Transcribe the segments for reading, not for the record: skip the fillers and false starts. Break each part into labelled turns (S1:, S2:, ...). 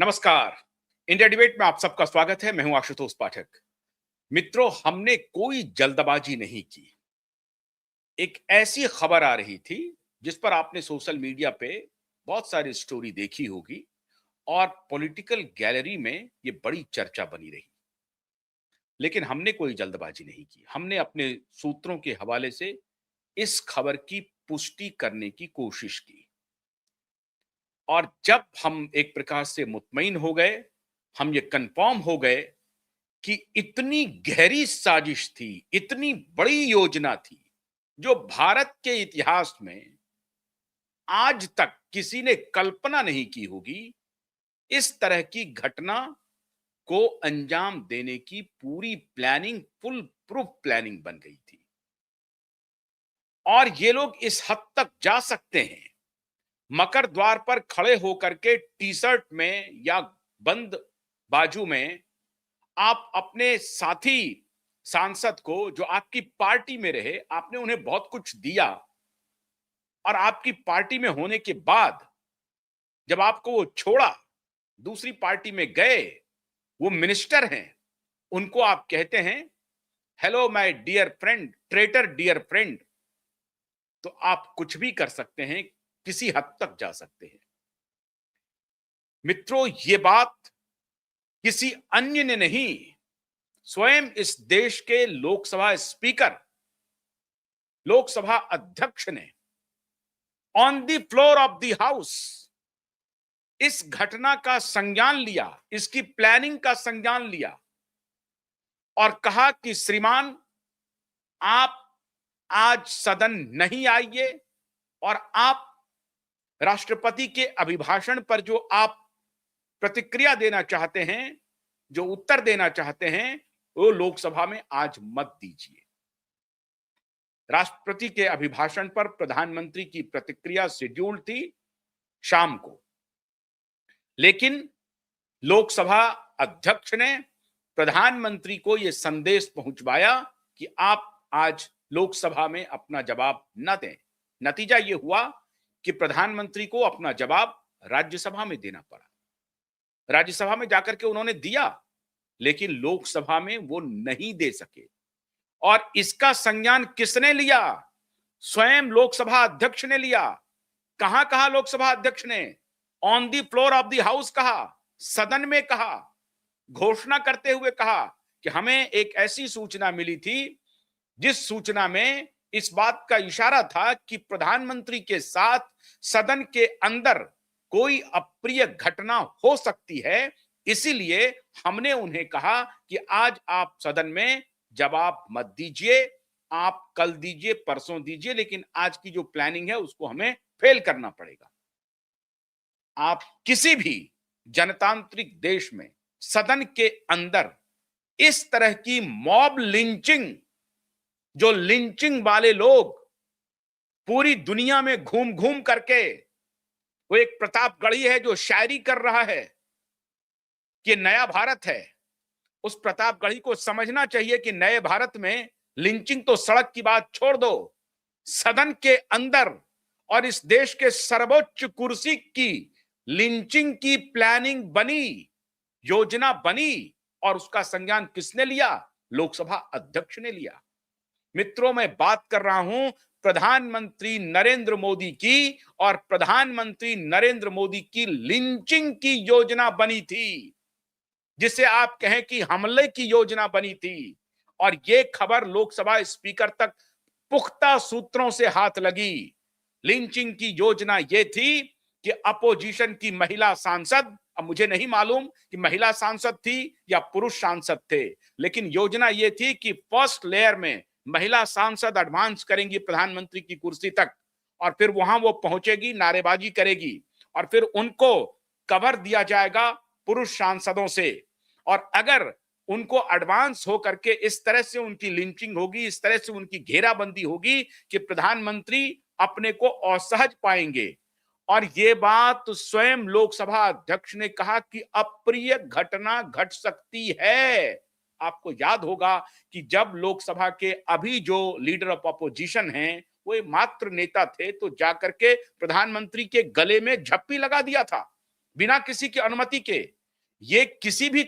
S1: नमस्कार। India debate में आप सबका स्वागत है। मैं हूं आशुतोष पाठक। मित्रों, हमने कोई जल्दबाजी नहीं की। एक ऐसी खबर आ रही थी जिस पर आपने सोशल मीडिया पे बहुत सारी स्टोरी देखी होगी और पॉलिटिकल गैलरी में ये बड़ी चर्चा बनी रही। लेकिन हमने कोई जल्दबाजी नहीं की। हमने अपने सूत्रों के हवाले से इस खबर की पुष्टि करने की कोशिश की और जब हम एक प्रकार से मुतमईन हो गए, हम ये कंफर्म हो गए कि इतनी गहरी साजिश थी, इतनी बड़ी योजना थी, जो भारत के इतिहास में आज तक किसी ने कल्पना नहीं की होगी, इस तरह की घटना को अंजाम देने की पूरी प्लानिंग, फुल प्रूफ प्लानिंग बन गई थी। और ये लोग इस हद तक जा सकते हैं, मकर द्वार पर खड़े होकर के टी-शर्ट में या बंद बाजू में आप अपने साथी सांसद को, जो आपकी पार्टी में रहे, आपने उन्हें बहुत कुछ दिया और आपकी पार्टी में होने के बाद जब आपको वो छोड़ा, दूसरी पार्टी में गए, वो मिनिस्टर हैं, उनको आप कहते हैं hello my dear friend, traitor dear friend. तो आप कुछ भी कर सकते हैं, किसी हद तक जा सकते हैं। मित्रों, ये बात किसी अन्य ने नहीं, स्वयं इस देश के लोकसभा स्पीकर, लोकसभा अध्यक्ष ने on the floor of the house इस घटना का संज्ञान लिया, इसकी प्लानिंग का संज्ञान लिया और कहा कि श्रीमान, आप आज सदन नहीं आइए और आप राष्ट्रपति के अभिभाषण पर जो आप प्रतिक्रिया देना चाहते हैं, जो उत्तर देना चाहते हैं, वो लोकसभा में आज मत दीजिए। राष्ट्रपति के अभिभाषण पर प्रधानमंत्री की प्रतिक्रिया शेड्यूल थी शाम को, लेकिन लोकसभा अध्यक्ष ने प्रधानमंत्री को यह संदेश पहुंचवाया कि आप आज लोकसभा में अपना जवाब न दें। नतीजा यह हुआ कि प्रधानमंत्री को अपना जवाब राज्यसभा में देना पड़ा। राज्यसभा में जाकर के उन्होंने दिया, लेकिन लोकसभा में वो नहीं दे सके। और इसका संज्ञान किसने लिया? स्वयं लोकसभा अध्यक्ष ने लिया। कहां कहा लोकसभा अध्यक्ष ने? On the floor of the house कहा, सदन में कहा, घोषणा करते हुए कहा कि हमें एक ऐसी सूचना मिली थी जिस सूचना में इस बात का इशारा था कि प्रधानमंत्री के साथ सदन के अंदर कोई अप्रिय घटना हो सकती है, इसीलिए हमने उन्हें कहा कि आज आप सदन में जवाब मत दीजिए, आप कल दीजिए, परसों दीजिए, लेकिन आज की जो प्लानिंग है उसको हमें फेल करना पड़ेगा। आप किसी भी जनतांत्रिक देश में सदन के अंदर इस तरह की मॉब लिंचिंग, जो लिंचिंग वाले लोग पूरी दुनिया में घूम घूम करके, वो एक प्रतापगढ़ी है जो शायरी कर रहा है कि नया भारत है, उस प्रतापगढ़ी को समझना चाहिए कि नए भारत में लिंचिंग तो सड़क की बात छोड़ दो, सदन के अंदर और इस देश के सर्वोच्च कुर्सी की लिंचिंग की प्लानिंग बनी, योजना बनी और उसका संज्ञान किसने लिया? लोकसभा अध्यक्ष ने लिया। मित्रों, मैं बात कर रहा हूं प्रधानमंत्री नरेंद्र मोदी की, और प्रधानमंत्री नरेंद्र मोदी की लिंचिंग की योजना बनी थी, जिसे आप कहें कि हमले की योजना बनी थी। और यह खबर लोकसभा स्पीकर तक पुख्ता सूत्रों से हाथ लगी। लिंचिंग की योजना यह थी कि अपोजिशन की महिला सांसद, अब मुझे नहीं मालूम कि महिला सांसद थी या पुरुष सांसद थे, लेकिन योजना यह थी कि फर्स्ट लेयर में महिला सांसद एडवांस करेंगी प्रधानमंत्री की कुर्सी तक और फिर वहां वो पहुंचेगी, नारेबाजी करेगी और फिर उनको कवर दिया जाएगा पुरुष सांसदों से। और अगर उनको एडवांस हो करके इस तरह से उनकी लिंचिंग होगी, इस तरह से उनकी घेराबंदी होगी कि प्रधानमंत्री अपने को असहज पाएंगे। और ये बात स्वयं लोकसभा अध्यक्ष ने कहा कि अप्रिय घटना घट सकती है। आपको याद होगा कि जब लोकसभा के अभी जो लीडर ऑफ अपोजिशन हैं, वो मात्र नेता थे, तो जाकर के प्रधानमंत्री के गले में झप्पी लगा दिया था बिना किसी की अनुमति के। ये किसी भी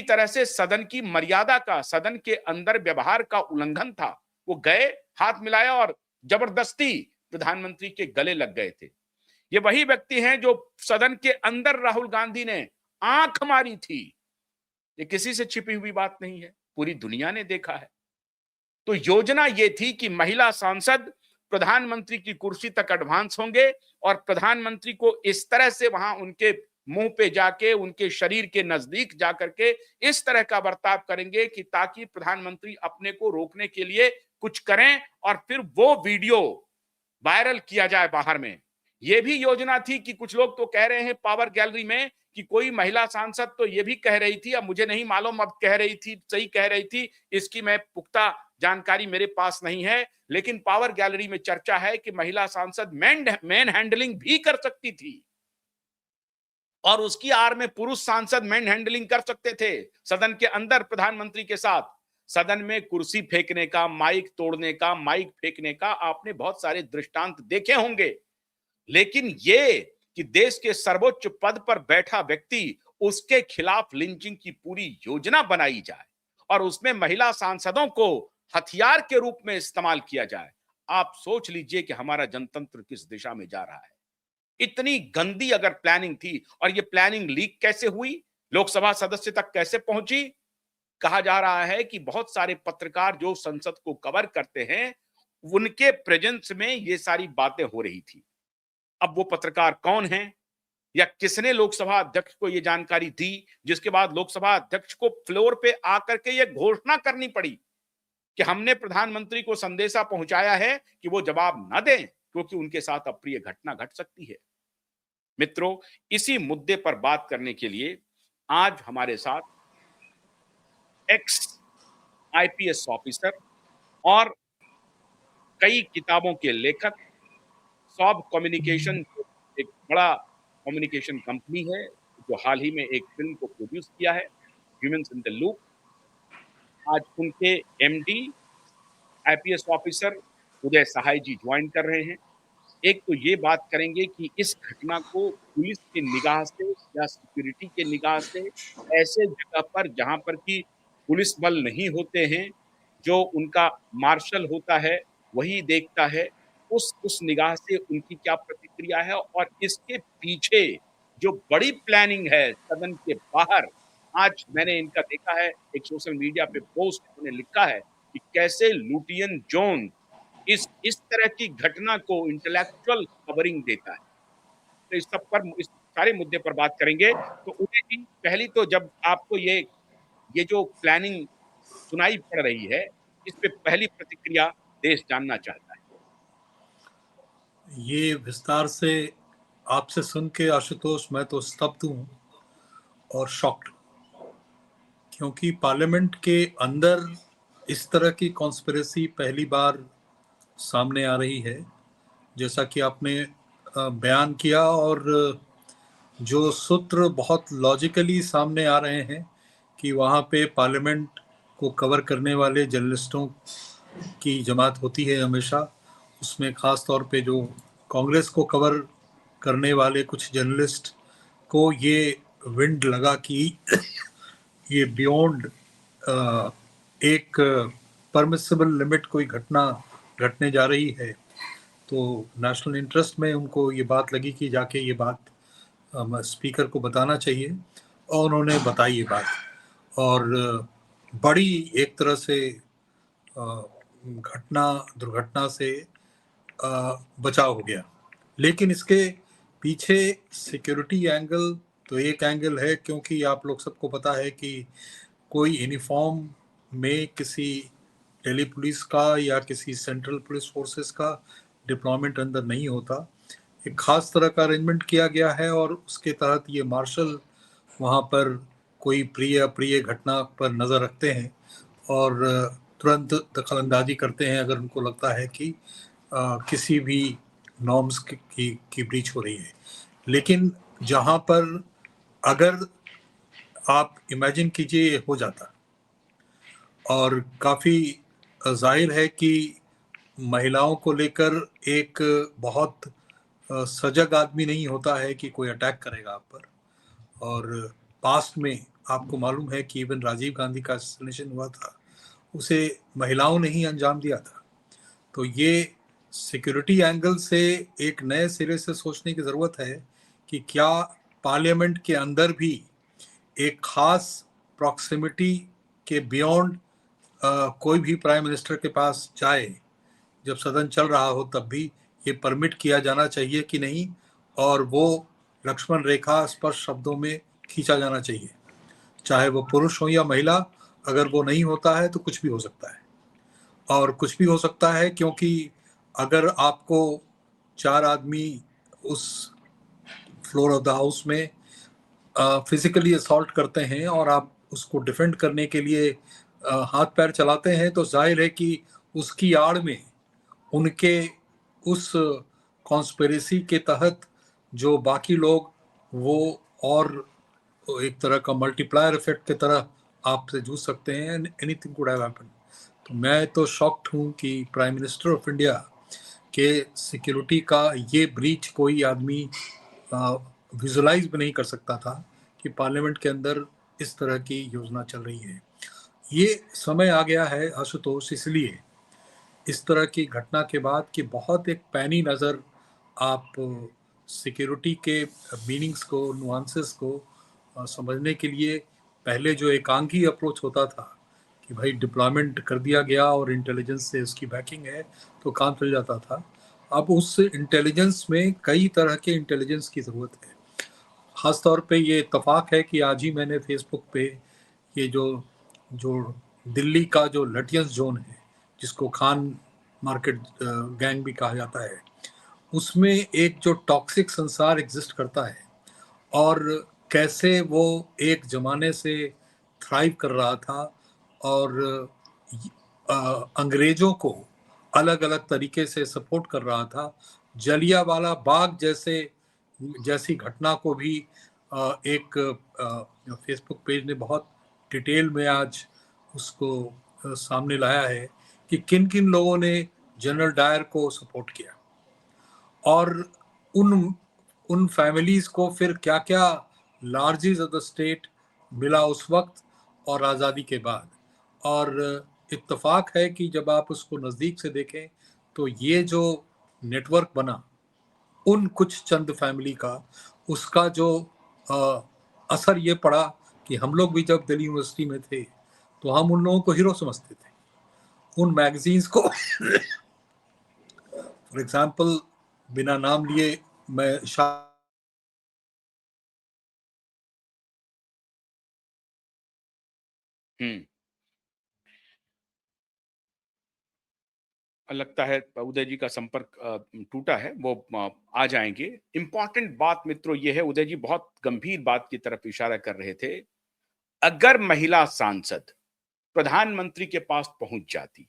S1: तरह से सदन की मर्यादा का, सदन के अंदर व्यवहार का उल्लंघन था। वो गए, हाथ मिलाया और जबरदस्ती प्रधानमंत्री के गले लग गए थे। ये वही व्यक्ति हैं जो सदन के अंदर राहुल गांधी ने आंख मारी थी। ये किसी से छिपी हुई बात नहीं है, पूरी दुनिया ने देखा है। तो योजना ये थी कि महिला सांसद प्रधानमंत्री की कुर्सी तक एडवांस होंगे और प्रधानमंत्री को इस तरह से वहां उनके मुंह पे जाके, उनके शरीर के नजदीक जाकर के इस तरह का बर्ताव करेंगे कि ताकि प्रधानमंत्री अपने को रोकने के लिए कुछ करें और फिर वो वीडियो वायरल किया जाए बाहर में। यह भी योजना थी कि कुछ लोग तो कह रहे हैं पावर गैलरी में कि कोई महिला सांसद तो ये भी कह रही थी, अब मुझे नहीं मालूम अब कह रही थी, सही कह रही थी, इसकी मैं पुख्ता जानकारी मेरे पास नहीं है, लेकिन पावर गैलरी में चर्चा है कि महिला सांसद मैन हैंडलिंग भी कर सकती थी और उसकी आड़ में पुरुष सांसद मैन हैंडलिंग कर सकते थे सदन के अंदर प्रधानमंत्री के साथ। सदन में कुर्सी फेंकने का, माइक तोड़ने का, माइक फेंकने का आपने बहुत सारे दृष्टांत देखे होंगे, लेकिन ये कि देश के सर्वोच्च पद पर बैठा व्यक्ति, उसके खिलाफ लिंचिंग की पूरी योजना बनाई जाए और उसमें महिला सांसदों को हथियार के रूप में इस्तेमाल किया जाए। आप सोच लीजिए कि हमारा जनतंत्र किस दिशा में जा रहा है। इतनी गंदी अगर प्लानिंग थी, और ये प्लानिंग लीक कैसे हुई, लोकसभा सदस्य तक कैसे पहुंची? कहा जा रहा है कि बहुत सारे पत्रकार जो संसद को कवर करते हैं, उनके प्रेजेंस में ये सारी बातें हो रही थी। अब वो पत्रकार कौन हैं या किसने लोकसभा अध्यक्ष को ये जानकारी दी, जिसके बाद लोकसभा अध्यक्ष को फ्लोर पे आकर के ये घोषणा करनी पड़ी कि हमने प्रधानमंत्री को संदेशा पहुंचाया है कि वो जवाब न दें क्योंकि उनके साथ अप्रिय घटना घट सकती है। मित्रों, इसी मुद्दे पर बात करने के लिए आज हमारे साथ एक्स आईपीएस ऑफिसर और कई किताबों के लेखक, सॉब कम्युनिकेशन एक बड़ा कम्युनिकेशन कंपनी है जो हाल ही में एक फिल्म को प्रोड्यूस किया है, ह्यूमंस इन द लूप, आज उनके एमडी आईपीएस ऑफिसर उदय सहाय जी ज्वाइन कर रहे हैं। एक तो ये बात करेंगे कि इस घटना को पुलिस की निगाह से या सिक्योरिटी के निगाह से, ऐसे जगह पर जहां पर कि पुलिस बल नहीं होते हैं, जो उनका मार्शल होता है वही देखता है, उस निगाह से उनकी क्या प्रतिक्रिया है और इसके पीछे जो बड़ी प्लानिंग है सदन के बाहर। आज मैंने इनका देखा है, एक सोशल मीडिया पे पोस्ट उन्होंने लिखा है कि कैसे लुटियन जोन इस तरह की घटना को इंटेलेक्चुअल कवरिंग देता है। तो इस सारे मुद्दे पर बात करेंगे। तो उदय जी, पहली तो जब आपको ये जो प्लानिंग सुनाई पड़ रही है, इस पे पहली प्रतिक्रिया देश जानना चाहता है।
S2: ये विस्तार से आपसे सुन के आशुतोष मैं तो स्तब्ध हूँ और शॉक्ड, क्योंकि पार्लियामेंट के अंदर इस तरह की कॉन्स्पिरेसी पहली बार सामने आ रही है। जैसा कि आपने बयान किया, और जो सूत्र बहुत लॉजिकली सामने आ रहे हैं कि वहाँ पे पार्लियामेंट को कवर करने वाले जर्नलिस्टों की जमात होती है हमेशा, उसमें ख़ास तौर पे जो कांग्रेस को कवर करने वाले कुछ जर्नलिस्ट को ये विंड लगा कि ये बियॉन्ड एक परमिसिबल लिमिट कोई घटना घटने जा रही है, तो नेशनल इंटरेस्ट में उनको ये बात लगी कि जाके ये बात स्पीकर को बताना चाहिए, और उन्होंने बताई ये बात, और बड़ी एक तरह से दुर्घटना से बचाव हो गया। लेकिन इसके पीछे सिक्योरिटी एंगल तो एक एंगल है, क्योंकि आप लोग सबको पता है कि कोई यूनिफॉर्म में किसी दिल्ली पुलिस का या किसी सेंट्रल पुलिस फोर्सेस का डिप्लॉयमेंट अंदर नहीं होता। एक खास तरह का अरेंजमेंट किया गया है और उसके तहत ये मार्शल वहाँ पर कोई प्रिय अप्रिय घटना पर नज़र रखते हैं और तुरंत दखलंदाजी करते हैं अगर उनको लगता है कि किसी भी नॉर्म्स की ब्रीच हो रही है। लेकिन जहाँ पर अगर आप इमेजिन कीजिए ये हो जाता, और काफ़ी जाहिर है कि महिलाओं को लेकर एक बहुत सजग आदमी नहीं होता है कि कोई अटैक करेगा आप पर। और पास्ट में आपको मालूम है कि इवन राजीव गांधी का असैसिनेशन हुआ था, उसे महिलाओं ने ही अंजाम दिया था। तो ये सिक्योरिटी एंगल से एक नए सिरे से सोचने की ज़रूरत है कि क्या पार्लियामेंट के अंदर भी एक खास प्रॉक्सिमिटी के बियॉन्ड कोई भी प्राइम मिनिस्टर के पास जाए, जब सदन चल रहा हो तब भी ये परमिट किया जाना चाहिए कि नहीं, और वो लक्ष्मण रेखा स्पष्ट शब्दों में खींचा जाना चाहिए, चाहे वो पुरुष हो या महिला। अगर वो नहीं होता है तो कुछ भी हो सकता है, और कुछ भी हो सकता है क्योंकि अगर आपको 4 आदमी उस फ्लोर ऑफ द हाउस में फिजिकली असॉल्ट करते हैं और आप उसको डिफेंड करने के लिए हाथ पैर चलाते हैं, तो जाहिर है कि उसकी आड़ में उनके उस कॉन्स्पिरेसी के तहत जो बाकी लोग वो और एक तरह का मल्टीप्लायर इफेक्ट की तरह आपसे जूझ सकते हैं, एनीथिंग कुड हैव हैपेंड। तो मैं तो शॉक्ड हूँ कि प्राइम मिनिस्टर ऑफ इंडिया के सिक्योरिटी का ये ब्रीच कोई आदमी विजुलाइज भी नहीं कर सकता था कि पार्लियामेंट के अंदर इस तरह की योजना चल रही है। ये समय आ गया है आशुतोष, इसलिए इस तरह की घटना के बाद कि बहुत एक पैनी नज़र आप सिक्योरिटी के मीनिंग्स को, नुआंसेस को समझने के लिए, पहले जो एकांकी अप्रोच होता था कि भाई डिप्लॉयमेंट कर दिया गया और इंटेलिजेंस से उसकी बैकिंग है तो काम चल जाता था, अब उस इंटेलिजेंस में कई तरह के इंटेलिजेंस की ज़रूरत है। ख़ास तौर पे ये इत्तेफाक है कि आज ही मैंने फेसबुक पे ये जो जो दिल्ली का जो लटियंस जोन है, जिसको खान मार्केट गैंग भी कहा जाता है, उसमें एक जो टॉक्सिक संसार एग्जिस्ट करता है और कैसे वो एक ज़माने से थ्राइव कर रहा था और अंग्रेज़ों को अलग अलग तरीके से सपोर्ट कर रहा था। जलियांवाला बाग जैसी घटना को भी एक फेसबुक पेज ने बहुत डिटेल में आज उसको सामने लाया है कि किन किन लोगों ने जनरल डायर को सपोर्ट किया और उन उन फैमिलीज को फिर क्या क्या लार्जेस ऑफ द स्टेट मिला उस वक्त और आज़ादी के बाद। और इत्तेफाक है कि जब आप उसको नज़दीक से देखें तो ये जो नेटवर्क बना उन कुछ चंद फैमिली का, उसका जो असर ये पड़ा कि हम लोग भी जब दिल्ली यूनिवर्सिटी में थे तो हम उन लोगों को हीरो समझते थे। उन मैगजीन्स को फॉर एग्जाम्पल, बिना नाम लिए मैं
S1: लगता है उदय जी का संपर्क टूटा है, वो आ जाएंगे। इंपॉर्टेंट बात मित्रों ये है, उदय जी बहुत गंभीर बात की तरफ इशारा कर रहे थे। अगर महिला सांसद प्रधानमंत्री के पास पहुंच जाती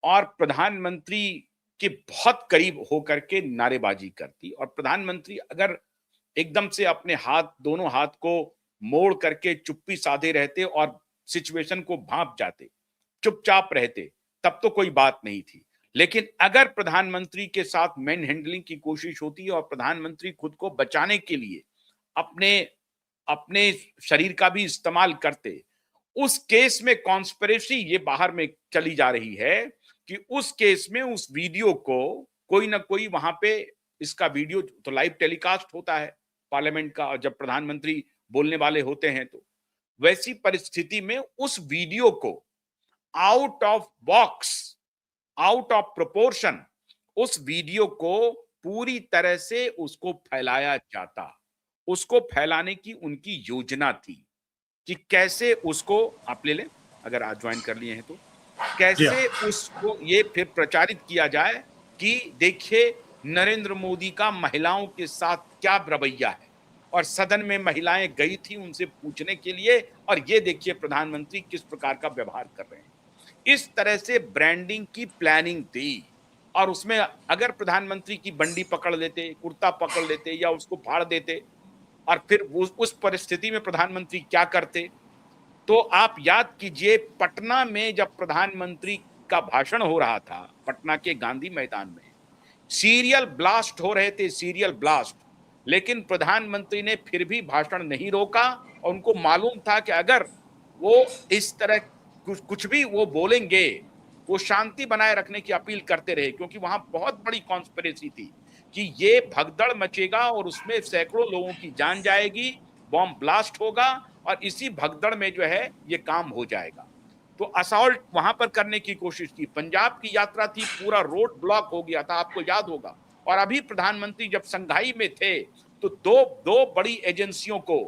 S1: और प्रधानमंत्री के बहुत करीब होकर के नारेबाजी करती और प्रधानमंत्री अगर एकदम से अपने हाथ, दोनों हाथ को मोड़ करके चुप्पी साधे रहते और सिचुएशन को भांप जाते, चुपचाप रहते, तब तो कोई बात नहीं थी। लेकिन अगर प्रधानमंत्री के साथ मैन हैंडलिंग की कोशिश होती और प्रधानमंत्री खुद को बचाने के लिए अपने अपने शरीर का भी इस्तेमाल करते, उस केस में कॉन्स्पिरेसी ये बाहर में चली जा रही है कि उस केस में उस वीडियो को कोई ना कोई वहां पे, इसका वीडियो तो लाइव टेलीकास्ट होता है पार्लियामेंट का, और जब प्रधानमंत्री बोलने वाले होते हैं तो वैसी परिस्थिति में उस वीडियो को out of box, out of proportion, उस वीडियो को पूरी तरह से उसको फैलाया जाता। उसको फैलाने की उनकी योजना थी कि कैसे उसको, आप ले लें अगर आज ज्वाइन कर लिए हैं तो, कैसे उसको ये फिर प्रचारित किया जाए कि देखिए नरेंद्र मोदी का महिलाओं के साथ क्या रवैया है, और सदन में महिलाएं गई थी उनसे पूछने के लिए, और ये देखिए प्रधानमंत्री किस प्रकार का व्यवहार कर रहे हैं। इस तरह से ब्रांडिंग की प्लानिंग थी। और उसमें अगर प्रधानमंत्री की बंडी पकड़ लेते, कुर्ता पकड़ लेते या उसको फाड़ देते, और फिर उस परिस्थिति में प्रधानमंत्री क्या करते, तो आप याद कीजिए पटना में जब प्रधानमंत्री का भाषण हो रहा था, पटना के गांधी मैदान में, सीरियल ब्लास्ट हो रहे थे, सीरियल ब्लास्ट, लेकिन प्रधानमंत्री ने फिर भी भाषण नहीं रोका और उनको मालूम था कि अगर वो इस तरह कुछ भी वो बोलेंगे, वो शांति बनाए रखने की अपील करते रहे, क्योंकि वहां बहुत बड़ी कॉन्स्पिरेसी थी कि ये भगदड़ मचेगा और उसमें सैकड़ों लोगों की जान जाएगी, बॉम्ब ब्लास्ट होगा और इसी भगदड़ में जो है ये काम हो जाएगा। तो असॉल्ट वहां पर करने की कोशिश की। पंजाब की यात्रा थी, पूरा रोड ब्लॉक हो गया था, आपको याद होगा। और अभी प्रधानमंत्री जब संघाई में थे तो दो दो बड़ी एजेंसियों को,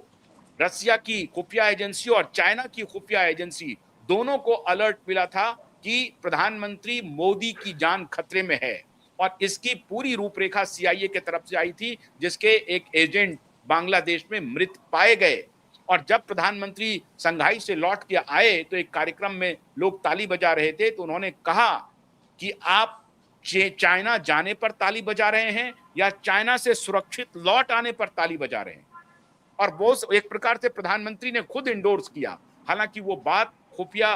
S1: रसिया की खुफिया एजेंसी और चाइना की खुफिया एजेंसी, दोनों को अलर्ट मिला था कि प्रधानमंत्री मोदी की जान खतरे में है। और इसकी पूरी रूपरेखा सीआईए की तरफ से आई थी, जिसके एक एजेंट बांग्लादेश में मृत पाए गए। और जब प्रधानमंत्री संघाई से लौट के आए तो एक कार्यक्रम में लोग ताली बजा रहे थे, तो उन्होंने कहा कि आप चाइना जाने पर ताली बजा रहे हैं या चाइना से सुरक्षित लौट आने पर ताली बजा रहे हैं। और वो एक प्रकार से प्रधानमंत्री ने खुद इंडोर्स किया। हालांकि वो बात खुफिया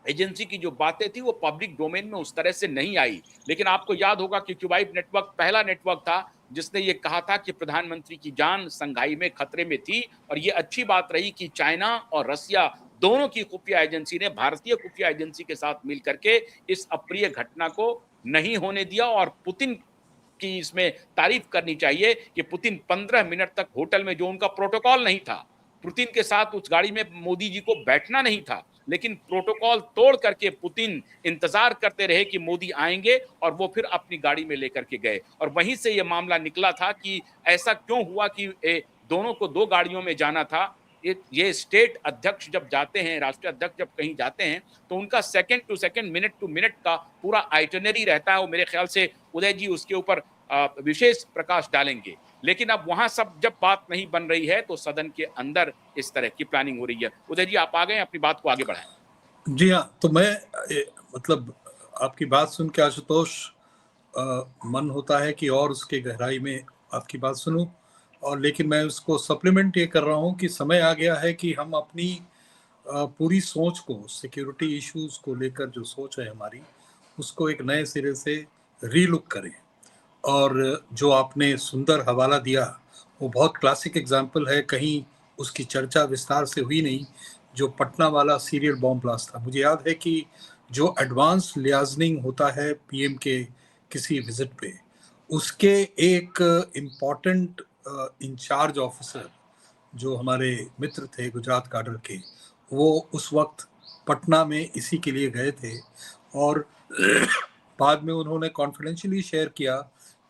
S1: एजेंसी की जो बातें थी वो पब्लिक डोमेन में उस तरह से नहीं आई, लेकिन आपको याद होगा कि क्यूबाइट नेटवर्क पहला नेटवर्क था जिसने ये कहा था कि प्रधानमंत्री की जान संघाई में खतरे में थी। और ये अच्छी बात रही कि चाइना और रसिया दोनों की खुफिया एजेंसी ने भारतीय खुफिया एजेंसी के साथ मिल करके इस अप्रिय घटना को नहीं होने दिया। और पुतिन की इसमें तारीफ करनी चाहिए कि पुतिन 15 मिनट तक होटल में, जो उनका प्रोटोकॉल नहीं था, पुतिन के साथ उस गाड़ी में मोदी जी को बैठना नहीं था, लेकिन प्रोटोकॉल तोड़ करके पुतिन इंतजार करते रहे कि मोदी आएंगे और वो फिर अपनी गाड़ी में लेकर के गए। और वहीं से ये मामला निकला था कि ऐसा क्यों हुआ कि दोनों को दो गाड़ियों में जाना था। ये स्टेट अध्यक्ष जब जाते हैं, राष्ट्रीय अध्यक्ष जब कहीं जाते हैं, तो उनका second to second, minute to minute का पूरा आइटनरी रहता है। वो मेरे ख्याल से उदय जी उसके ऊपर विशेष प्रकाश डालेंगे। लेकिन अब वहां सब जब बात नहीं बन रही है तो सदन के अंदर इस तरह की प्लानिंग हो रही है। उदय जी आप आ गए, अपनी बात को आगे बढ़ाएं।
S2: जी हाँ, तो मैं मतलब आपकी बात सुन के आशुतोष, मन होता है कि और उसके गहराई में आपकी बात सुनूं, और लेकिन मैं उसको सप्लीमेंट ये कर रहा हूँ कि समय आ गया है कि हम अपनी पूरी सोच को, सिक्योरिटी इश्यूज को लेकर जो सोच है हमारी, उसको एक नए सिरे से रीलुक करें। और जो आपने सुंदर हवाला दिया वो बहुत क्लासिक एग्जाम्पल है, कहीं उसकी चर्चा विस्तार से हुई नहीं, जो पटना वाला सीरियल बॉम्ब ब्लास्ट था। मुझे याद है कि जो एडवांस लियाजनिंग होता है पीएम के किसी विजिट पे, उसके एक इम्पॉर्टेंट इंचार्ज ऑफिसर जो हमारे मित्र थे गुजरात काडर के, वो उस वक्त पटना में इसी के लिए गए थे। और बाद में उन्होंने कॉन्फिडेंशियली शेयर किया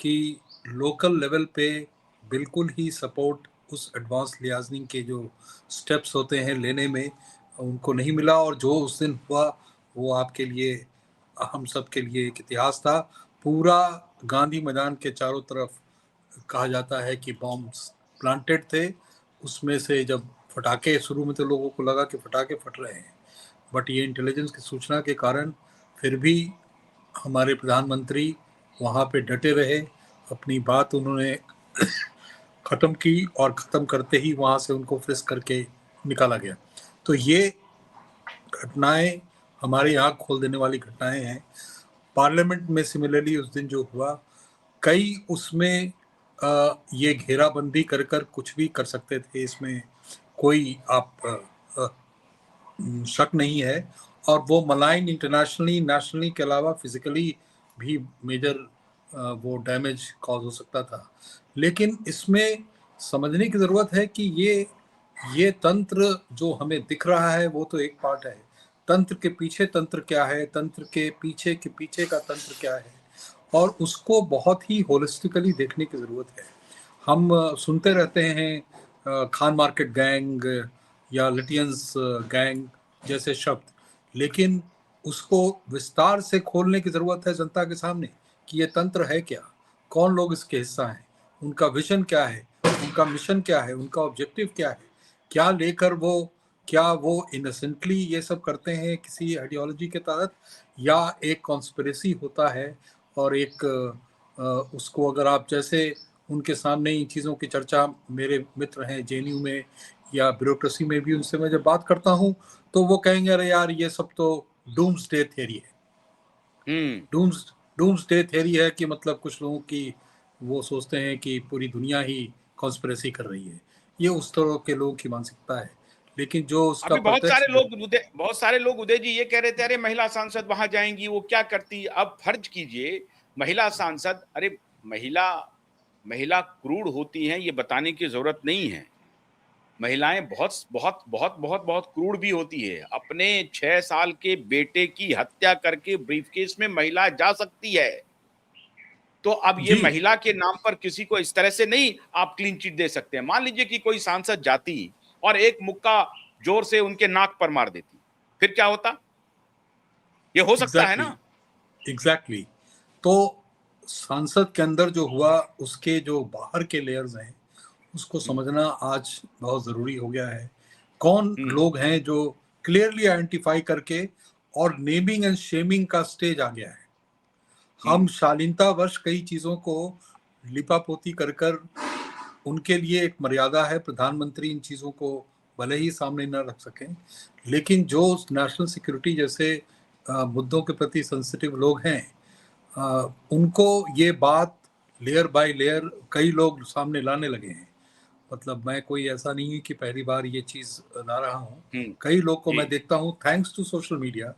S2: कि लोकल लेवल पे बिल्कुल ही सपोर्ट उस एडवांस लियाजनिंग के जो स्टेप्स होते हैं लेने में उनको नहीं मिला। और जो उस दिन हुआ वो आपके लिए, हम सब के लिए एक इतिहास था। पूरा गांधी मैदान के चारों तरफ कहा जाता है कि बॉम्ब्स प्लांटेड थे। उसमें से जब फटाके, शुरू में तो लोगों को लगा कि फटाके फट रहे हैं, बट ये इंटेलिजेंस की सूचना के कारण फिर भी हमारे प्रधानमंत्री वहाँ पे डटे रहे, अपनी बात उन्होंने ख़त्म की और ख़त्म करते ही वहाँ से उनको फ्रिस्क करके निकाला गया। तो ये घटनाएं हमारी आँख खोल देने वाली घटनाएं हैं। पार्लियामेंट में सिमिलरली उस दिन जो हुआ, कई उसमें ये घेराबंदी कर कर कुछ भी कर सकते थे, इसमें कोई आप शक नहीं है। और वो मलाइन इंटरनेशनली, नेशनली के अलावा फिजिकली भी मेजर वो डैमेज कॉज हो सकता था। लेकिन इसमें समझने की ज़रूरत है कि ये तंत्र जो हमें दिख रहा है वो तो एक पार्ट है, तंत्र के पीछे तंत्र क्या है, तंत्र के पीछे का तंत्र क्या है, और उसको बहुत ही होलिस्टिकली देखने की ज़रूरत है। हम सुनते रहते हैं खान मार्केट गैंग या लिटियंस गैंग जैसे शब्द, लेकिन उसको विस्तार से खोलने की ज़रूरत है जनता के सामने कि ये तंत्र है क्या, कौन लोग इसके हिस्सा हैं, उनका विजन क्या है, उनका मिशन क्या है, उनका ऑब्जेक्टिव क्या है, क्या लेकर क्या वो इनोसेंटली ये सब करते हैं किसी आइडियोलॉजी के तहत, या एक कॉन्स्पिरेसी होता है। और एक उसको अगर आप जैसे उनके सामने इन चीज़ों की चर्चा, मेरे मित्र हैं जेएनयू में या ब्यूरोक्रेसी में भी, उनसे मैं जब बात करता हूँ तो वो कहेंगे अरे यार ये सब तो डूम्सडे थियरी है। डूम्सडे थ्योरी है कि मतलब कुछ लोगों की वो सोचते हैं कि पूरी दुनिया ही कॉन्स्पिरेसी कर रही है। ये उस तरह के लोगों की मानसिकता है, लेकिन जो उसका
S1: अभी
S2: प्रत्यक्ष
S1: बहुत सारे लोग उदय जी ये कह रहे थे, अरे महिला सांसद वहां जाएंगी वो क्या करती। अब फर्ज कीजिए महिला सांसद, अरे महिला महिला क्रूर होती हैं ये बताने की जरूरत नहीं है। महिलाएं बहुत बहुत बहुत बहुत बहुत क्रूर भी होती है। अपने 6 साल के बेटे की हत्या करके ब्रीफकेस में महिला जा सकती है। तो अब ये
S2: जी
S1: महिला के नाम पर किसी को इस तरह से नहीं आप क्लीन चिट दे सकते हैं। मान लीजिए कि कोई सांसद जाती और एक मुक्का जोर से उनके नाक पर मार देती, फिर क्या होता? ये हो सकता है
S2: एग्जैक्टली
S1: ना।
S2: एग्जैक्टली तो सांसद के अंदर जो हुआ उसके जो बाहर के लेयर्स हैं उसको
S1: हम्म,
S2: समझना आज बहुत ज़रूरी हो गया है। कौन
S1: हम्म,
S2: लोग हैं जो क्लियरली आइडेंटिफाई करके, और नेमिंग एंड शेमिंग का स्टेज आ गया है। हम
S1: हम्म,
S2: शालीनतावश कई चीज़ों को लिपापोती कर कर, उनके लिए एक मर्यादा है, प्रधानमंत्री इन चीज़ों को भले ही सामने न रख सकें, लेकिन जो नेशनल सिक्योरिटी जैसे मुद्दों के प्रति सेंसिटिव लोग हैं, उनको ये बात लेयर बाय लेयर कई लोग सामने लाने लगे हैं। मतलब मैं कोई ऐसा नहीं है कि पहली बार ये चीज़ ला रहा हूँ।
S1: हम्म,
S2: कई लोग को
S1: जी,
S2: मैं देखता हूँ थैंक्स टू सोशल मीडिया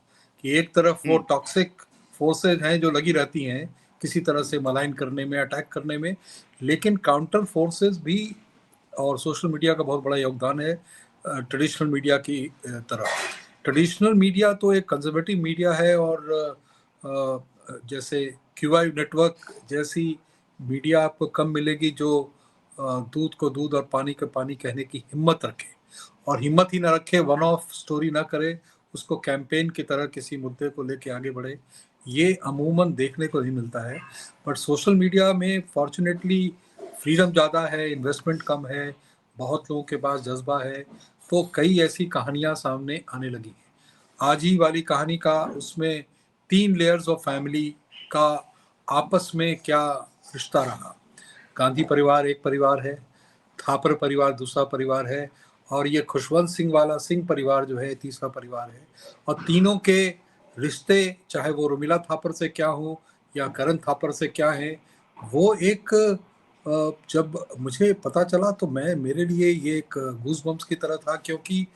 S2: कि एक तरफ वो
S1: हम्म,
S2: टॉक्सिक फोर्सेज हैं जो लगी रहती हैं किसी तरह से मलाइन करने में, अटैक करने में, लेकिन काउंटर फोर्सेज भी, और सोशल मीडिया का बहुत बड़ा योगदान है ट्रेडिशनल मीडिया की तरफ। ट्रेडिशनल मीडिया तो एक कंजर्वेटिव मीडिया है, और जैसे क्यूआई नेटवर्क जैसी मीडिया आपको कम मिलेगी जो दूध को दूध और पानी को पानी कहने की हिम्मत रखे, और हिम्मत ही ना रखे, वन ऑफ स्टोरी ना करे, उसको कैंपेन की तरह किसी मुद्दे को लेके आगे बढ़े, ये अमूमन देखने को नहीं मिलता है। बट सोशल मीडिया में फॉर्चुनेटली फ्रीडम ज़्यादा है, इन्वेस्टमेंट कम है, बहुत लोगों के पास जज्बा है, तो कई ऐसी कहानियां सामने आने लगी हैं। आज ही वाली कहानी का, उसमें 3 लेयर्स ऑफ फैमिली का आपस में क्या रिश्ता रहा। गांधी परिवार एक परिवार है, थापर परिवार दूसरा परिवार है, और ये खुशवंत सिंह वाला सिंह परिवार जो है तीसरा परिवार है। और तीनों के रिश्ते, चाहे वो रुमिला थापर से क्या हो या करण थापर से क्या है, वो एक जब मुझे पता चला तो मैं, मेरे लिए ये एक गूज बम्स की तरह था, क्योंकि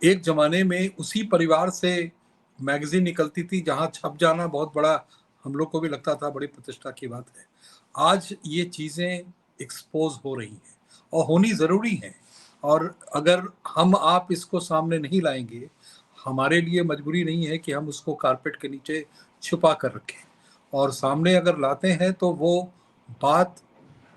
S2: एक जमाने में उसी परिवार से मैगजीन निकलती थी जहां छप जाना बहुत बड़ा, हम लोग को भी लगता था बड़ी प्रतिष्ठा की बात है। आज ये चीजें एक्सपोज हो रही हैं और होनी जरूरी है, और अगर हम आप इसको सामने नहीं लाएंगे, हमारे लिए मजबूरी नहीं है कि हम उसको कारपेट के नीचे छुपा कर रखें, और सामने अगर लाते हैं तो वो बात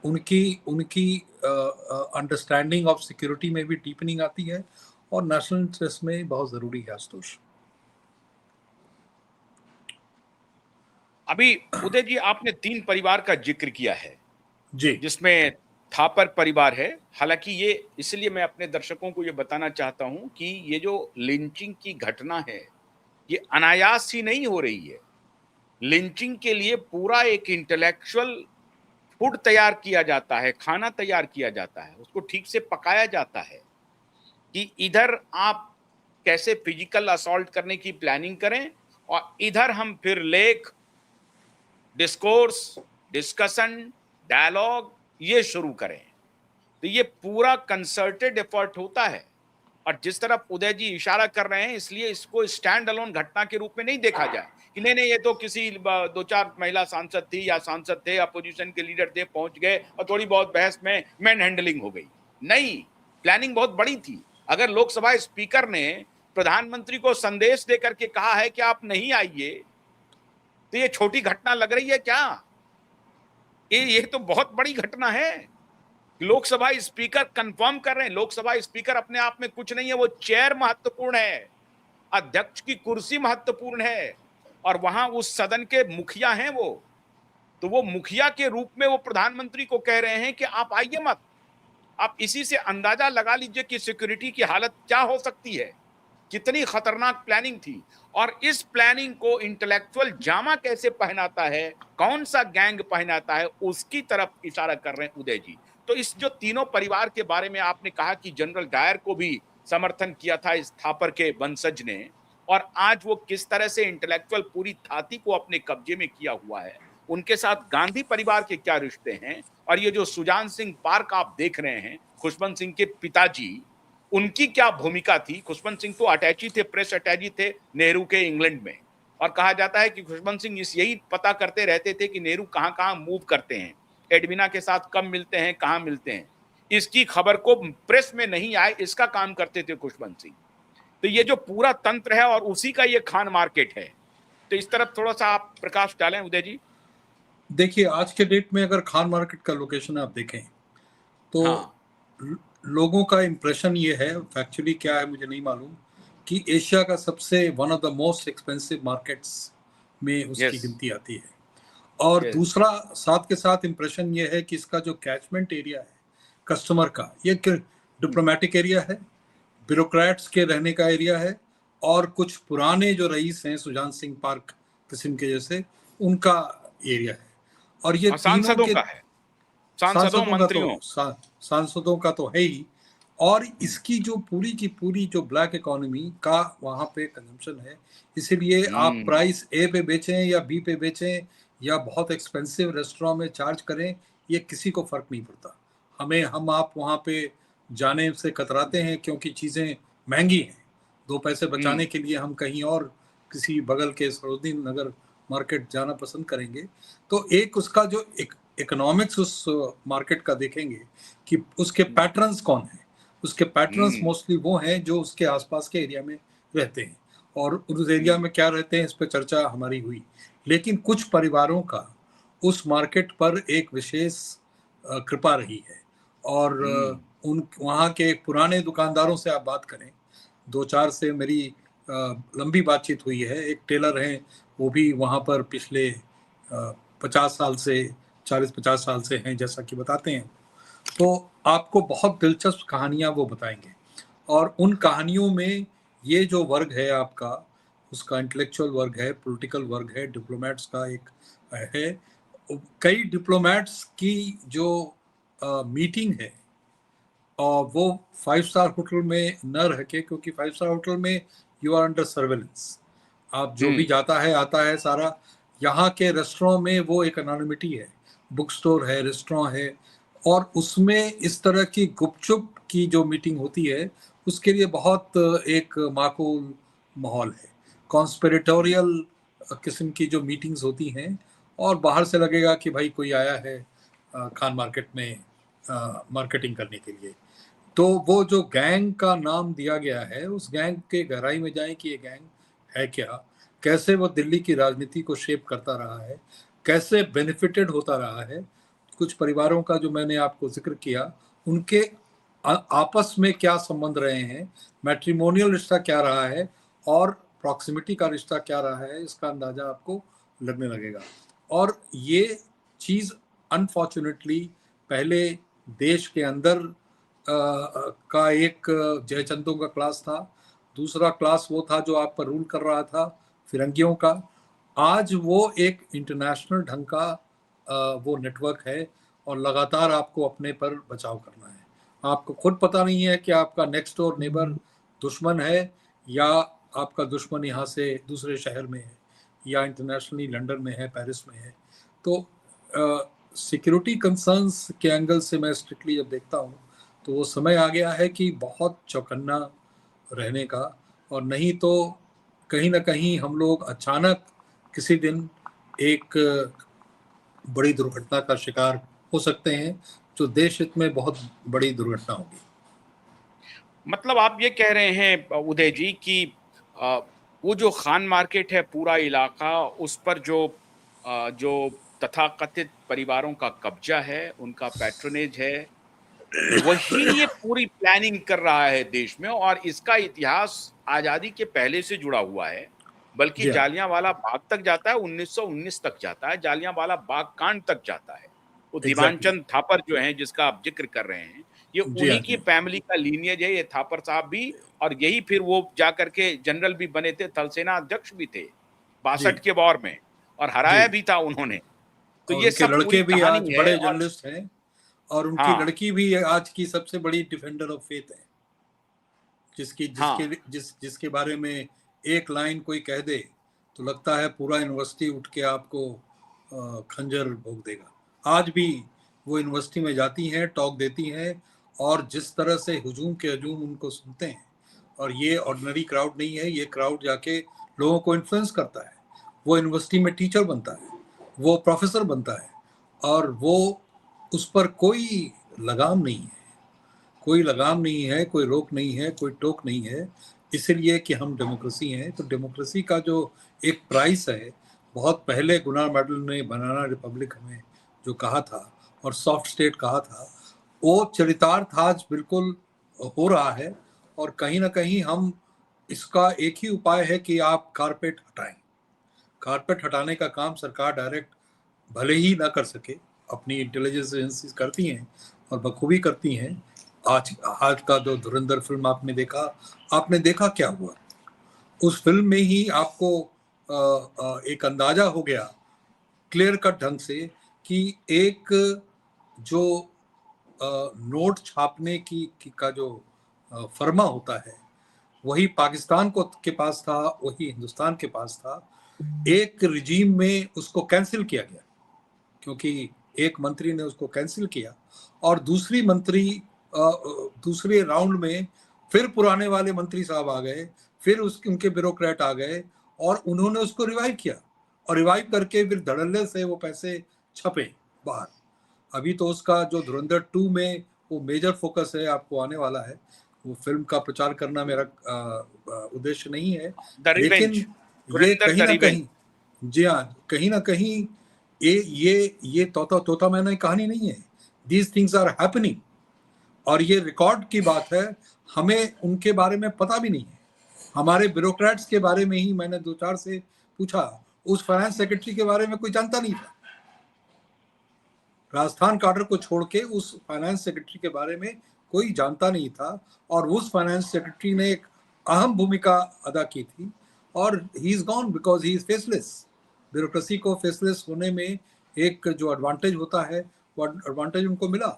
S2: उनकी उनकी अंडरस्टैंडिंग ऑफ सिक्योरिटी में भी डीपनिंग आती है, और नेशनल इंटरेस्ट में बहुत ज़रूरी है आशुतोष।
S1: अभी उदय जी आपने 3 परिवार का जिक्र किया है
S2: जी
S1: जिसमें थापर परिवार है। हालांकि ये, इसलिए मैं अपने दर्शकों को ये बताना चाहता हूं कि ये जो लिंचिंग की घटना है ये अनायास ही नहीं हो रही है। लिंचिंग के लिए पूरा एक इंटेलेक्चुअल फूड तैयार किया जाता है, खाना तैयार किया जाता है, उसको ठीक से पकाया जाता है कि इधर आप कैसे फिजिकल असॉल्ट करने की प्लानिंग करें और इधर हम फिर लेख, डिस्कोर्स, डिस्कशन, डायलॉग ये शुरू करें। तो ये पूरा कंसर्टेड एफर्ट होता है। और जिस तरफ उदय जी इशारा कर रहे हैं, इसलिए इसको स्टैंड अलोन घटना के रूप में नहीं देखा जाए कि नहीं नहीं ये तो किसी 2-4 महिला सांसद थी या सांसद थे, अपोजिशन के लीडर थे, पहुंच गए और थोड़ी बहुत बहस में मैन हैंडलिंग हो गई। नहीं, प्लानिंग बहुत बड़ी थी। अगर लोकसभा स्पीकर ने प्रधानमंत्री को संदेश देकर के कहा है कि आप नहीं आइए, तो ये छोटी घटना लग रही है क्या? ये तो बहुत बड़ी घटना है। लोकसभा स्पीकर कंफर्म कर रहे हैं। लोकसभा स्पीकर अपने आप में कुछ नहीं है, वो चेयर महत्वपूर्ण है, अध्यक्ष की कुर्सी महत्वपूर्ण है, और वहां उस सदन के मुखिया हैं वो। तो वो मुखिया के रूप में वो प्रधानमंत्री को कह रहे हैं कि आप आइए मत। आप इसी से अंदाजा लगा लीजिए कि सिक्योरिटी की हालत क्या हो सकती है, कितनी खतरनाक प्लानिंग थी। और इस प्लानिंग को इंटेलेक्चुअल जामा कैसे पहनाता है, कौन सा गैंग पहनाता है, उसकी तरफ इशारा कर रहे हैं उदय जी। तो इस जो तीनों परिवार के बारे में आपने कहा कि जनरल डायर को भी समर्थन किया था इस थापर के वंशज ने, और आज वो किस तरह से इंटेलेक्चुअल पूरी थाती को अपने कब्जे में किया हुआ है, उनके साथ गांधी परिवार के क्या रिश्ते हैं, और ये जो सुजान सिंह पार्क आप देख रहे हैं, खुशवंत सिंह के पिताजी, उनकी क्या भूमिका थी। खुशवंत सिंह तो अटैची थे, प्रेस अटैची थे नेहरू के इंग्लैंड में, और कहा जाता है कि खुशवंत सिंह यही पता करते रहते थे कि नेहरू कहां कहां मूव करते हैं, एडविना के साथ कब मिलते हैं, कहां मिलते हैं, इसकी खबर को प्रेस में नहीं आए, इसका काम करते थे खुशवंत सिंह। तो ये जो पूरा तंत्र है और उसी का ये खान मार्केट है, तो इस तरफ थोड़ा सा आप प्रकाश डालें उदय जी।
S2: देखिए, आज के डेट में अगर खान मार्केट का लोकेशन आप देखें तो
S1: हाँ,
S2: लोगों का इंप्रेशन ये है, फैक्चुअली क्या है मुझे नहीं मालूम, कि एशिया का सबसे one of the most expensive markets में उसकी
S1: यस,
S2: गिनती आती है। और
S1: यस,
S2: दूसरा साथ के साथ इंप्रेशन ये है कि इसका जो कैचमेंट एरिया है कस्टमर का, ये डिप्लोमेटिक एरिया है, ब्यूरोक्रेट्स के रहने का एरिया है, और कुछ पुराने जो रईस हैं सुजान सिंह पार्क किस्म के जैसे, उनका एरिया है। और ये
S1: और
S2: तीनों
S1: सांसदों
S2: के
S1: का है, सांसदों
S2: सांसदों का तो
S1: मंत्रियों।
S2: सांसदों का तो है ही। और इसकी जो पूरी की पूरी जो ब्लैक इकोनॉमी का वहाँ पे कंजम्पशन है, इसीलिए आप
S1: हम्म,
S2: प्राइस ए पे बेचें या बी पे बेचें या बहुत एक्सपेंसिव रेस्टोरेंट में चार्ज करें, ये किसी को फर्क नहीं पड़ता। हम आप वहाँ पे जाने से कतराते हैं क्योंकि चीज़ें महंगी हैं। 2 पैसे बचाने
S1: हम्म,
S2: के लिए हम कहीं और किसी बगल के सरोजनी नगर मार्केट जाना पसंद करेंगे। तो एक उसका जो इकोनॉमिक्स उस मार्केट का देखेंगे कि उसके पैटर्न्स कौन हैं। उसके पैटर्न्स
S1: हम्म,
S2: मोस्टली वो हैं जो उसके आसपास के एरिया में रहते हैं, और उस एरिया
S1: हम्म,
S2: में क्या रहते हैं इस पर चर्चा हमारी हुई। लेकिन कुछ परिवारों का उस मार्केट पर एक विशेष कृपा रही है। और
S1: हम्म,
S2: उन वहाँ के पुराने दुकानदारों से आप बात करें, 2-4 से मेरी लंबी बातचीत हुई है। एक टेलर हैं, वो भी वहाँ पर पिछले 50 साल से 40-50 साल से हैं जैसा कि बताते हैं। तो आपको बहुत दिलचस्प कहानियाँ वो बताएंगे, और उन कहानियों में ये जो वर्ग है आपका, उसका इंटेलेक्चुअल वर्ग है, पॉलिटिकल वर्ग है, डिप्लोमेट्स का एक है। कई डिप्लोमेट्स की जो मीटिंग है, और वो 5 स्टार होटल में न रह के, क्योंकि 5 स्टार होटल में यू आर अंडर सर्वेलेंस, आप जो भी
S1: हम्म,
S2: जाता है आता है सारा। यहाँ के रेस्टोरेंट में वो एक एनोनिमिटी है, बुक स्टोर है, रेस्टोरेंट है, और उसमें इस तरह की गुपचुप की जो मीटिंग होती है उसके लिए बहुत एक माकूल माहौल है। कॉन्स्पिरेटोरियल किस्म की जो मीटिंग्स होती हैं, और बाहर से लगेगा कि भाई कोई आया है खान मार्केट में मार्केटिंग करने के लिए। तो वो जो गैंग का नाम दिया गया है, उस गैंग के गहराई में जाएं कि ये गैंग है क्या, कैसे वो दिल्ली की राजनीति को शेप करता रहा है, कैसे बेनिफिटेड होता रहा है। कुछ परिवारों का जो मैंने आपको जिक्र किया, उनके आपस में क्या संबंध रहे हैं, मैट्रिमोनियल रिश्ता क्या रहा है, और प्रॉक्सिमिटी का रिश्ता क्या रहा है, इसका अंदाजा आपको लगने लगेगा। और ये चीज़ अनफॉर्चुनेटली पहले देश के अंदर का एक जयचंदों का क्लास था, दूसरा क्लास वो था जो आप पर रूल कर रहा था, फिरंगियों का। आज वो एक इंटरनेशनल ढंग का वो नेटवर्क है, और लगातार आपको अपने पर बचाव करना है। आपको खुद पता नहीं है कि आपका नेक्स्ट डोर नेबर दुश्मन है, या आपका दुश्मन यहाँ से दूसरे शहर में है, या इंटरनेशनली लंदन में है, पेरिस में है। तो सिक्योरिटी कंसर्न्स के एंगल से मैं स्ट्रिक्टली जब देखता हूँ, तो वो समय आ गया है कि बहुत चौकन्ना रहने का। और नहीं तो कहीं ना कहीं हम लोग अचानक किसी दिन एक बड़ी दुर्घटना का शिकार हो सकते हैं, जो देश हित में बहुत बड़ी दुर्घटना होगी।
S1: मतलब आप ये कह रहे हैं उदय जी कि अ, वो जो खान मार्केट है पूरा इलाका, उस पर जो तथाकथित परिवारों का कब्जा है, उनका पैट्रोनेज है, वही ये पूरी प्लानिंग कर रहा है देश में, और इसका इतिहास आजादी के पहले से जुड़ा हुआ है। बल्कि
S2: जी हाँ।
S1: जालियांवाला बाग तक जाता है, 1919 तक जाता है, जालियांवाला बाग कांड तक जाता है। वो
S2: एग्जैक्टली।
S1: दीवानचंद थापर जो हैं जिसका आप जिक्र कर रहे हैं, ये
S2: जी हाँ
S1: उन्हीं की
S2: जी।
S1: फैमिली का लीनियज है, ये थापर साहब भी। और यही फिर वो जाकर के जनरल भी बने थे, थल सेना अध्यक्ष भी थे
S2: जी
S1: 62 के वॉर में, और
S2: जी।
S1: हराया भी था उन्होंने। तो
S2: और
S1: ये
S2: उनके
S1: सब पूरी
S2: लड़के भी आज
S1: कहानी है।
S2: बड़े
S1: और
S2: जर्नलिस्ट हैं, और उनकी
S1: हाँ,
S2: लड़की भी आज की सबसे बड़ी डिफेंडर ऑफ फेथ है, जिसकी जिसके
S1: हाँ,
S2: जिसके बारे में एक लाइन कोई कह दे तो लगता है पूरा यूनिवर्सिटी उठ के आपको खंजर भोग देगा। आज भी वो यूनिवर्सिटी में जाती हैं, टॉक देती हैं, और जिस तरह से हुजूम के हजूम उनको सुनते हैं, और ये ऑर्डिनरी क्राउड नहीं है, ये क्राउड जाके लोगों को इन्फ्लुएंस करता है। वो यूनिवर्सिटी में टीचर बनता है, वो प्रोफेसर बनता है, और वो उस पर कोई लगाम नहीं है, कोई लगाम नहीं है, कोई रोक नहीं है, कोई टोक नहीं है, इसलिए कि हम डेमोक्रेसी हैं। तो डेमोक्रेसी का जो एक प्राइस है, बहुत पहले गुनार मेडल ने बनाना रिपब्लिक हमें जो कहा था और सॉफ्ट स्टेट कहा था, वो चरितार्थ आज बिल्कुल हो रहा है। और कहीं ना कहीं हम इसका एक ही उपाय है कि आप कारपेट हटाएं। कारपेट हटाने का काम सरकार डायरेक्ट भले ही ना कर सके, अपनी इंटेलिजेंस एजेंसीज करती हैं और बखूबी करती हैं। आज आज का जो धुरंधर फिल्म आपने देखा क्या हुआ। उस फिल्म में ही आपको एक अंदाजा हो गया क्लियर कट ढंग से कि एक जो नोट छापने की का जो फर्मा होता है, वही पाकिस्तान के पास था, वही हिंदुस्तान के पास था। एक रिजीम में उसको कैंसिल किया गया क्योंकि एक मंत्री ने उसको कैंसिल किया, और दूसरे राउंड में फिर पुराने वाले मंत्री साहब आ गए, फिर उनके ब्यूरोक्रेट आ गए और उन्होंने उसको रिवाइव किया, और रिवाइव करके फिर धड़ल्ले से वो पैसे छपे बाहर। अभी तो उसका जो धुरंधर 2 में वो मेजर फोकस है, आपको आने वाला है। वो फिल्म का प्रचार करना मेरा उद्देश्य नहीं है, लेकिन ये कहीं ना कहीं, जी हाँ, कहीं ना कहीं ये तोता मैंने कहानी नहीं है। दीज थिंग्स आर हैपनिंग, और ये रिकॉर्ड की बात है। हमें उनके बारे में पता भी नहीं है। हमारे ब्यूरोक्रेट्स के बारे में ही मैंने 2-4 से पूछा, उस फाइनेंस सेक्रेटरी के बारे में कोई जानता नहीं था। राजस्थान काडर को छोड़ के उस फाइनेंस सेक्रेटरी के बारे में कोई जानता नहीं था, और उस फाइनेंस सेक्रेटरी ने एक अहम भूमिका अदा की थी, और he is gone because he is faceless. Bureaucracy को फेसलेस होने में एक जो एडवांटेज होता है, वो एडवांटेज उनको मिला।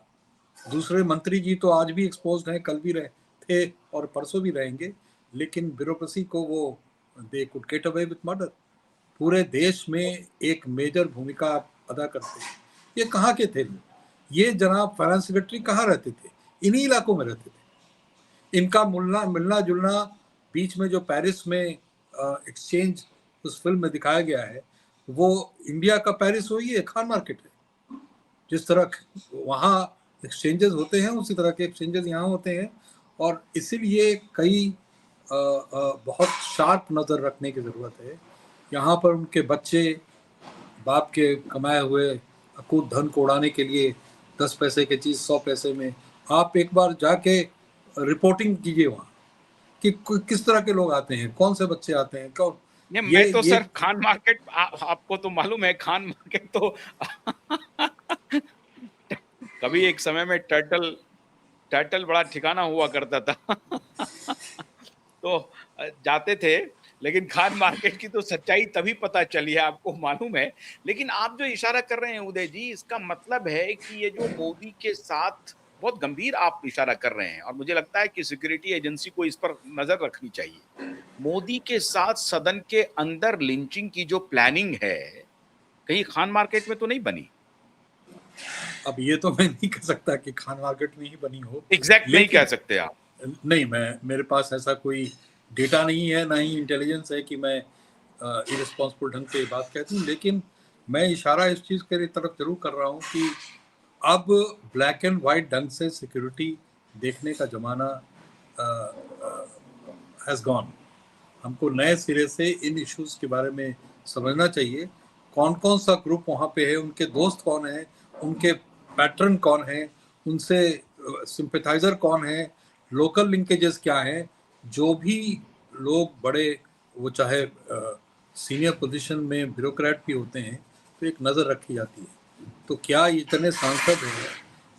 S2: दूसरे मंत्री जी तो आज भी एक्सपोज्ड हैं, कल भी रहे थे और परसों भी रहेंगे, लेकिन ब्यूरोक्रेसी को वो they could get away with murder. पूरे देश में एक मेजर भूमिका अदा करते हैं। ये कहाँ के थे लोग? ये जनाब फाइनेंस सेक्रेटरी कहाँ रहते थे? इन्हीं इलाकों में रहते थे। इनका मिलना जुलना बीच में जो पेरिस में एक्सचेंज उस फिल्म में दिखाया गया है, वो इंडिया का पेरिस वही है, खान मार्केट है। जिस तरह वहाँ एक्सचेंजेस होते हैं, उसी तरह के एक्सचेंजेस यहाँ होते हैं, और इसीलिए कई बहुत शार्प नज़र रखने की ज़रूरत है। यहाँ पर उनके बच्चे बाप के कमाए हुए अकूत धन को उड़ाने के लिए 10 पैसे की चीज़ 100 पैसे में, आप एक बार जाके रिपोर्टिंग कीजिए वहाँ कि किस तरह के लोग आते हैं, कौन से बच्चे आते हैं, कौन।
S1: मैं तो सर खान मार्केट, आपको तो मालूम है खान मार्केट तो कभी एक समय में टर्टल बड़ा ठिकाना हुआ करता था तो जाते थे, लेकिन खान मार्केट की तो सच्चाई तभी पता चली है, आपको मालूम है। लेकिन आप जो इशारा कर रहे हैं उदय जी, इसका मतलब है कि ये जो मोदी के साथ बहुत गंभीर आप इशारा कर रहे हैं, और मुझे लगता है कि सिक्योरिटी एजेंसी को इस पर नजर रखनी चाहिए। मोदी के साथ सदन के अंदर लिंचिंग की जो प्लानिंग है, कहीं खान मार्केट में तो नहीं बनी?
S2: अब ये तो मैं नहीं कह सकता कि खान मार्केट में ही बनी हो,
S1: एग्जैक्ट नहीं कह सकते आप।
S2: नहीं, मेरे पास ऐसा कोई डेटा नहीं है, ना ही इंटेलिजेंस है कि मैं इररिस्पॉन्सिबल ढंग से बात कहती हूँ। लेकिन मैं इशारा इस चीज़ की तरफ जरूर कर रहा हूँ कि अब ब्लैक एंड वाइट ढंग से सिक्योरिटी देखने का जमाना हैज़ गॉन। हमको नए सिरे से इन इश्यूज़ के बारे में समझना चाहिए। कौन कौन सा ग्रुप वहाँ पे है, उनके दोस्त कौन हैं, उनके पैटर्न कौन हैं, उनसे सिंपैथाइजर कौन है, लोकल लिंकेजेस क्या हैं। जो भी लोग बड़े, वो चाहे सीनियर पोजीशन में ब्यूरोक्रेट भी होते हैं, तो एक नज़र रखी जाती है। तो क्या इतने सांसद हैं,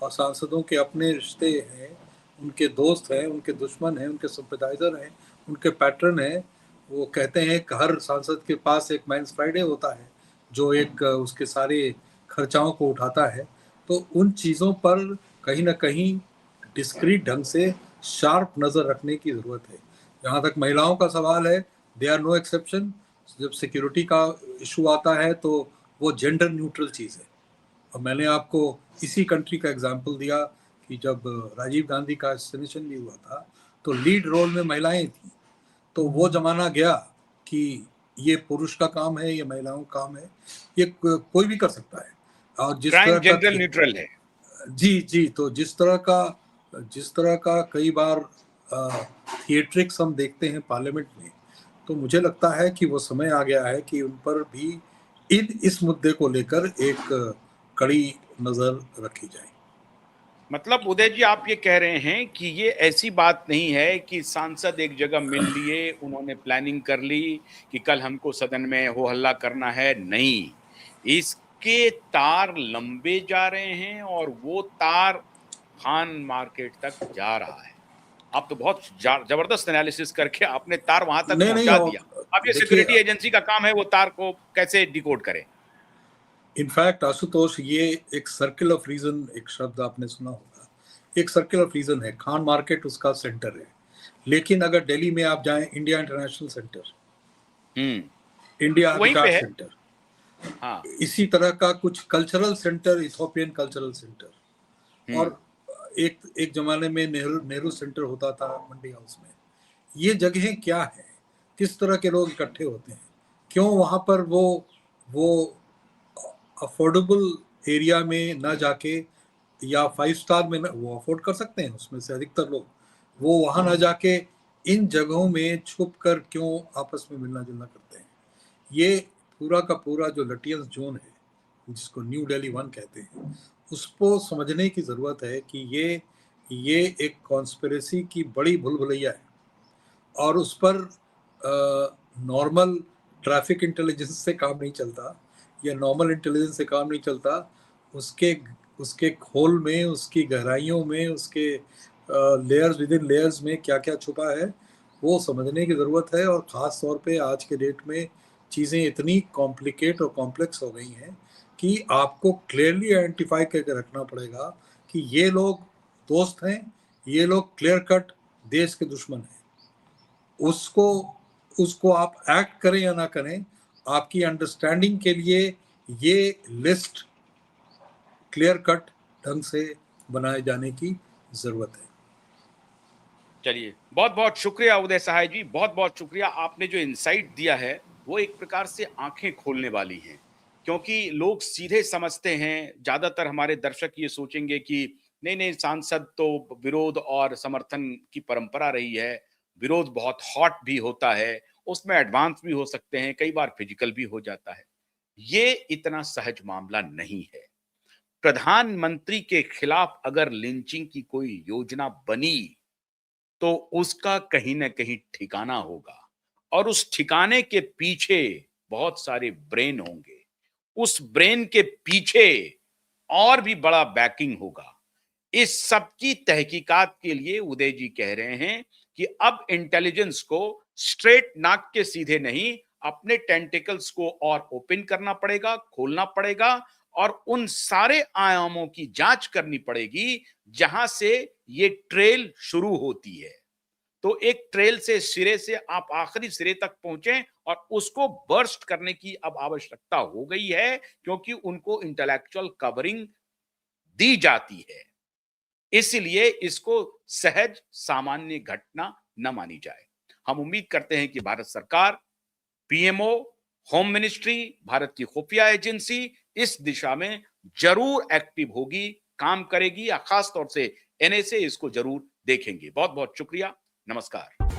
S2: और सांसदों के अपने रिश्ते हैं, उनके दोस्त हैं, उनके दुश्मन हैं, उनके सिंपैथाइजर हैं, उनके पैटर्न हैं। वो कहते हैं कि हर सांसद के पास एक मैंस फ्राइडे होता है जो एक उसके सारे खर्चाओं को उठाता है। तो उन चीज़ों पर कहीं ना कहीं डिस्क्रीट ढंग से शार्प नज़र रखने की ज़रूरत है। जहाँ तक महिलाओं का सवाल है, दे आर नो एक्सेप्शन। जब सिक्योरिटी का इशू आता है तो वो जेंडर न्यूट्रल चीज़ है। और मैंने आपको इसी कंट्री का एग्जांपल दिया कि जब राजीव गांधी का असैसिनेशन भी हुआ था तो लीड रोल में महिलाएं थी। तो वो जमाना गया कि ये पुरुष का काम है, ये महिलाओं का काम है, ये कोई भी कर सकता है। और जिस
S1: क्राइम
S2: तरह का
S1: जेंडर न्यूट्रल है।
S2: जी, तो जिस तरह का कई बार थिएट्रिक्स हम देखते हैं पार्लियामेंट में, तो मुझे लगता है कि वो समय आ गया है कि उन पर भी इस मुद्दे को लेकर एक कड़ी नजर रखी जाए।
S1: मतलब उदय जी, आप ये कह रहे हैं कि ये ऐसी बात नहीं है कि सांसद एक जगह मिल लिए, उन्होंने प्लानिंग कर ली कि कल हमको सदन में हो हल्ला करना है। नहीं, इसके तार लंबे जा रहे हैं और वो तार खान मार्केट तक जा रहा है। आप तो बहुत जबरदस्त एनालिसिस करके आपने तार वहां तक
S2: नहीं नहीं,
S1: पहुंचा दिया। अब ये
S2: देखिए,
S1: सिक्योरिटी एजेंसी का काम है वो तार को कैसे डिकोड करे।
S2: इनफैक्ट आशुतोष, ये एक सर्किल ऑफ रीजन, एक शब्द आपने सुना होगा, एक सर्किल ऑफ रीजन है। खान मार्केट उसका सेंटर है, लेकिन अगर दिल्ली में आप जाएं, इंडिया इंटरनेशनल सेंटर, इंडिया
S1: वहीं पे
S2: आर्बिटाज
S1: है।
S2: सेंटर,
S1: हाँ।
S2: इसी तरह का कुछ cultural centre, Ethiopian cultural centre,
S1: hmm.
S2: और एक एक जमाने में नेहरू सेंटर होता था मंडी हाउस में। ये जगहें क्या है, किस तरह के लोग इकट्ठे होते हैं, क्यों वहां पर वो अफोर्डेबल एरिया में ना जाके, या 5 स्टार में वो अफोर्ड कर सकते हैं उसमें से अधिकतर लोग, वो वहां ना जाके इन जगहों में छुप कर क्यों आपस में मिलना जुलना करते हैं। ये पूरा का पूरा जो लटियंस जोन है, जिसको न्यू दिल्ली 1 कहते हैं, उसको समझने की ज़रूरत है कि ये एक कॉन्स्पिरेसी की बड़ी भूल-भुलैया है, और उस पर नॉर्मल ट्रैफिक इंटेलिजेंस से काम नहीं चलता, या नॉर्मल इंटेलिजेंस से काम नहीं चलता। उसके उसके खोल में, उसकी गहराइयों में, उसके लेयर्स विद इन लेयर्स में क्या क्या छुपा है, वो समझने की ज़रूरत है। और ख़ास तौर पे आज के डेट में चीज़ें इतनी कॉम्प्लिकेट और कॉम्प्लेक्स हो गई हैं कि आपको क्लियरली आइडेंटिफाई करके रखना पड़ेगा कि ये लोग दोस्त हैं, ये लोग क्लियर कट देश के दुश्मन हैं। उसको उसको आप एक्ट करें या ना करें, आपकी अंडरस्टैंडिंग के लिए ये लिस्ट क्लियर कट ढंग से बनाए जाने की जरूरत है।
S1: चलिए, बहुत बहुत शुक्रिया उदय सहाय जी, बहुत बहुत शुक्रिया। आपने जो इंसाइट दिया है वो एक प्रकार से आंखें खोलने वाली हैं, क्योंकि लोग सीधे समझते हैं। ज्यादातर हमारे दर्शक ये सोचेंगे कि नहीं नहीं, सांसद तो विरोध और समर्थन की परंपरा रही है, विरोध बहुत हॉट भी होता है, उसमें एडवांस भी हो सकते हैं, कई बार फिजिकल भी हो जाता है। ये इतना सहज मामला नहीं है। प्रधानमंत्री के खिलाफ अगर लिंचिंग की कोई योजना बनी तो उसका कहीं ना कहीं ठिकाना होगा, और उस ठिकाने के पीछे बहुत सारे ब्रेन होंगे। उस ब्रेन के पीछे और भी बड़ा बैकिंग होगा। इस सब की तहकीकात के लिए उदय जी कह रहे हैं कि अब इंटेलिजेंस को स्ट्रेट नाक के सीधे नहीं, अपने टेंटिकल्स को और ओपन करना पड़ेगा, खोलना पड़ेगा, और उन सारे आयामों की जांच करनी पड़ेगी जहां से ये ट्रेल शुरू होती है। तो एक ट्रेल से, सिरे से आप आखिरी सिरे तक पहुंचे, और उसको बर्स्ट करने की अब आवश्यकता हो गई है, क्योंकि उनको इंटेलेक्चुअल कवरिंग दी जाती है। इसलिए इसको सहज सामान्य घटना न मानी जाए। हम उम्मीद करते हैं कि भारत सरकार, पीएमओ, होम मिनिस्ट्री, भारत की खुफिया एजेंसी इस दिशा में जरूर एक्टिव होगी, काम करेगी, या खास तौर से एनएसए इसको जरूर देखेंगे। बहुत बहुत शुक्रिया। नमस्कार।